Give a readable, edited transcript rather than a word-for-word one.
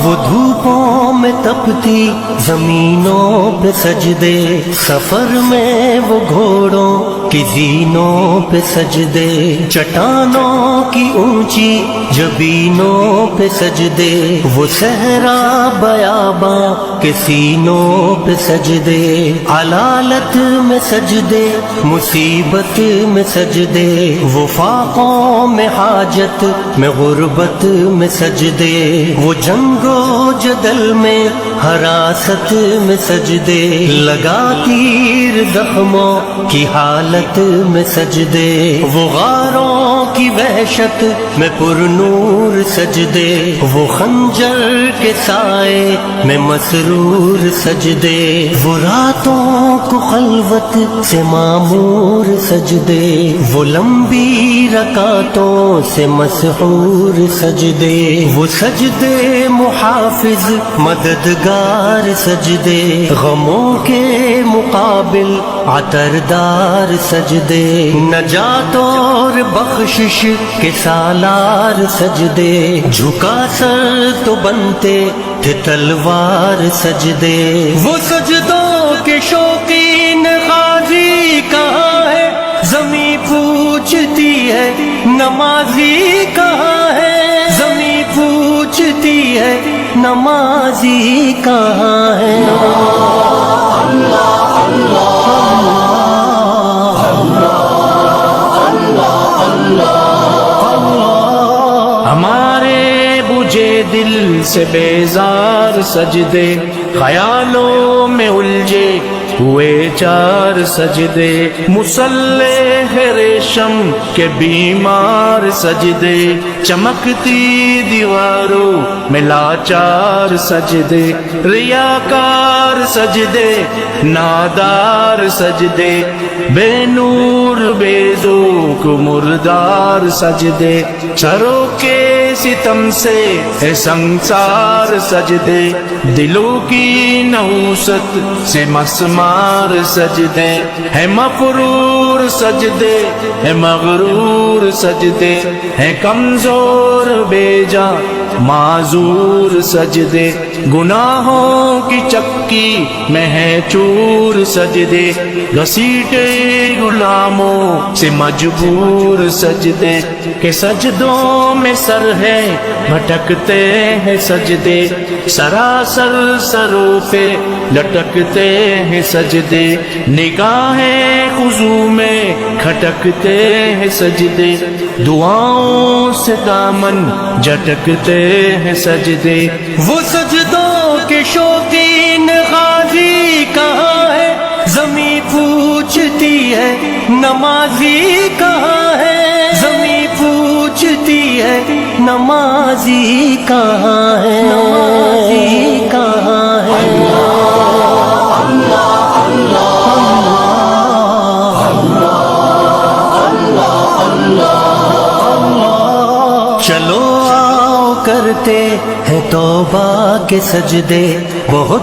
وہ دھوپوں میں تپتی زمینوں پہ سجدے، سفر میں وہ گھوڑوں کی زینوں پہ سجدے، چٹانوں کی اونچی جبینوں پہ سجدے، وہ صحرا بیاباں کے سینوں پہ سجدے، علالت میں سجدے مصیبت میں سجدے، وہ فاقوں میں حاجت میں غربت میں سجدے، وہ جنگ و جدل میں حراست میں سجدے، لگا تیر زخموں کی حالت میں سجدے، وہ غاروں کی وحشت میں پرنور سجدے، وہ خنجر کے سائے میں مسرور سجدے، وہ راتوں کو خلوت سے معمور سجدے، وہ لمبی رکعتوں سے مسحور سجدے، وہ سجدے محافظ مددگار سجدے، غموں کے مقابل عطردار سجدے، نجات اور بخشش کے سالار سجدے، جھکا سر تو بنتے تھے تلوار سجدے، وہ سجدوں کے شوقین غازی کہاں ہے، زمیں پوچھتی ہے نمازی کہاں ہے، زمیں پوچھتی ہے نمازی کہاں ہے، ہمارے بجھے دل سے بیزار سجدے، خیالوں میں الجھے ہوئے چار سجدے، مصلح ریشم کے بیمار سجدے، چمکتی دیواروں میں لاچار سجدے، ریاکار سجدے نادار سجدے، بے نور بے ذوق مردار سجدے، سروں کے ستم سے ہے سنسار سجدے، دلوں کی نحوست سے مسمار سجدے، ہے مفرور سجدے ہے مغرور سجدے، ہے کمزور بے جان معذور سجدے، گناہوں کی چکی میں ہے چور سجدے، گھسیٹے غلاموں سے مجبور سجدے، کہ سجدوں میں سر ہے بھٹکتے ہیں سجدے، سراسر سروں پہ لٹکتے ہیں سجدے، نگاہیں خضوع میں کھٹکتے ہیں سجدے، دعاؤں سے دامن جھٹکتے ہیں سجدے، وہ سجدوں کے شوقین غازی کہاں ہے، زمیں پوچھتی ہے نمازی کہاں ہے، زمیں پوچھتی ہے نمازی کہاں ہے، نمازی کہاں ہے، چلو آؤ کرتے ہیں توبہ کے سجدے، بہت